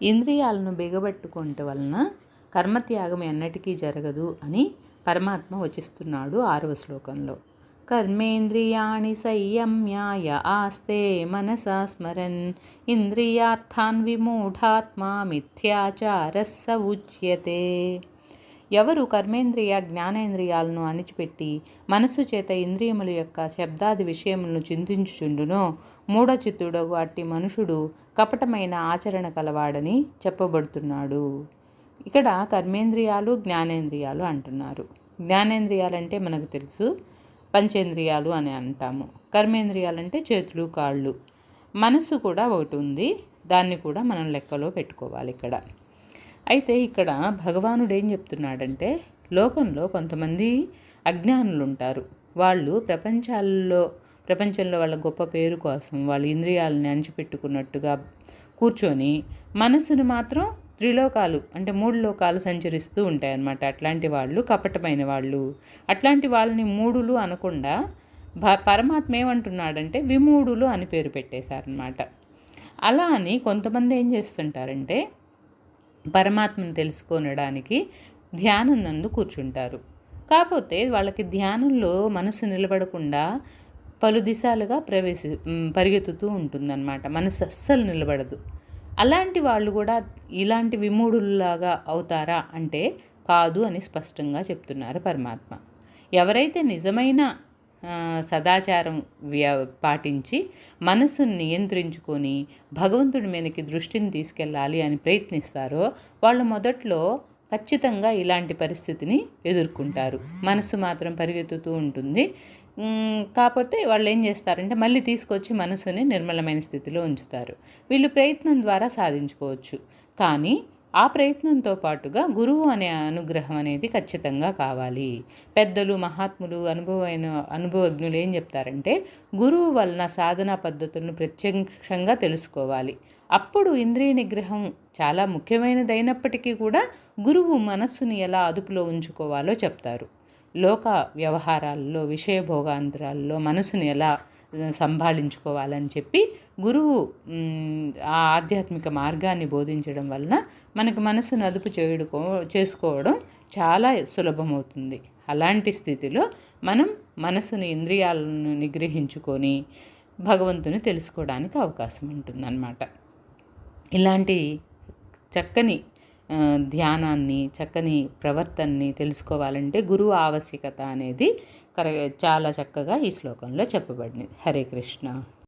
ఇంద్రియాలను బిగబట్టుకోవటం వలన కర్మత్యాగం ఎన్నటికీ జరగదు అని పరమాత్మ వచిస్తున్నాడు 6వ శ్లోకంలో. కర్మేంద్రియాణి సంయమ్యాయ ఆస్తే మనసా స్మరన్ ఇంద్రియార్థాన్ విమూఢాత్మా మిథ్యాచారస్స ఉచ్యతే. ఎవరు కర్మేంద్రియ జ్ఞానేంద్రియాలను అణిచిపెట్టి మనస్సు చేత ఇంద్రియముల యొక్క శబ్దాది విషయములను చింతించుచుండునో మూఢచిత్తుడగు అట్టి మనుషుడు కపటమైన ఆచరణ కలవాడని చెప్పబడుతున్నాడు. ఇక్కడ కర్మేంద్రియాలు జ్ఞానేంద్రియాలు అంటున్నారు. జ్ఞానేంద్రియాలంటే మనకు తెలుసు, పంచేంద్రియాలు అని అంటాము. కర్మేంద్రియాలంటే చేతులు కాళ్ళు. మనస్సు కూడా ఒకటి ఉంది, దాన్ని కూడా మనం లెక్కలో పెట్టుకోవాలి ఇక్కడ. అయితే ఇక్కడ భగవానుడు ఏం చెప్తున్నాడంటే, లోకంలో కొంతమంది అజ్ఞానులు ఉంటారు. వాళ్ళు ప్రపంచంలో వాళ్ళ గొప్ప పేరు కోసం వాళ్ళ ఇంద్రియాలని అణిచిపెట్టుకున్నట్టుగా కూర్చొని మనస్సును మాత్రం త్రిలోకాలు అంటే 3 లోకాలు సంచరిస్తూ ఉంటాయన్నమాట. అట్లాంటి వాళ్ళు కపటమైన వాళ్ళు. అట్లాంటి వాళ్ళని మూఢులు అనకుండా పరమాత్మ ఏమంటున్నాడంటే విమూఢులు అని పేరు పెట్టేశారనమాట. అలా అని కొంతమంది ఏం చేస్తుంటారంటే పరమాత్మను తెలుసుకొనడానికి ధ్యానం నందు కూర్చుంటారు. కాకపోతే వాళ్ళకి ధ్యానంలో మనసు నిలబడకుండా పలు దిశాలుగా పరిగెత్తుతూ ఉంటుందన్నమాట. మనసు అస్సలు నిలబడదు. అలాంటి వాళ్ళు కూడా ఇలాంటి విమూఢుల్లాగా అవుతారా అంటే కాదు అని స్పష్టంగా చెప్తున్నారు పరమాత్మ. ఎవరైతే నిజమైన సదాచారం పాటించి మనస్సును నియంత్రించుకొని భగవంతుడి మీదకి దృష్టిని తీసుకెళ్ళాలి అని ప్రయత్నిస్తారో వాళ్ళు మొదట్లో ఖచ్చితంగా ఇలాంటి పరిస్థితిని ఎదుర్కొంటారు. మనస్సు మాత్రం పరిగెత్తుతూ ఉంటుంది. కాకపోతే వాళ్ళు ఏం చేస్తారంటే మళ్ళీ తీసుకొచ్చి మనసుని నిర్మలమైన స్థితిలో ఉంచుతారు. వీళ్ళు ప్రయత్నం ద్వారా సాధించుకోవచ్చు. కానీ ఆ ప్రయత్నంతో పాటుగా గురువు అనే అనుగ్రహం అనేది ఖచ్చితంగా కావాలి. పెద్దలు మహాత్ములు అనుభవజ్ఞులు ఏం చెప్తారంటే గురువు వలన సాధనా పద్ధతులను ప్రత్యక్షంగా తెలుసుకోవాలి. అప్పుడు ఇంద్రియ నిగ్రహం చాలా ముఖ్యమైనదైనప్పటికీ కూడా గురువు మనస్సుని ఎలా అదుపులో ఉంచుకోవాలో చెప్తారు. లోక వ్యవహారాల్లో విషయభోగాంతరాల్లో మనసుని ఎలా సంభాళించుకోవాలని చెప్పి గురువు ఆ ఆధ్యాత్మిక మార్గాన్ని బోధించడం వలన మనకు మనసును అదుపు చేసుకోవడం చాలా సులభమవుతుంది. అలాంటి స్థితిలో మనం మనసుని ఇంద్రియాలను నిగ్రహించుకొని భగవంతుని తెలుసుకోవడానికి అవకాశం ఉంటుందన్నమాట. ఇలాంటి చక్కని ధ్యానాన్ని చక్కని ప్రవర్తనని తెలుసుకోవాలంటే గురువు ఆవశ్యకత అనేది చాలా చక్కగా ఈ శ్లోకంలో చెప్పబడింది. హరే కృష్ణ.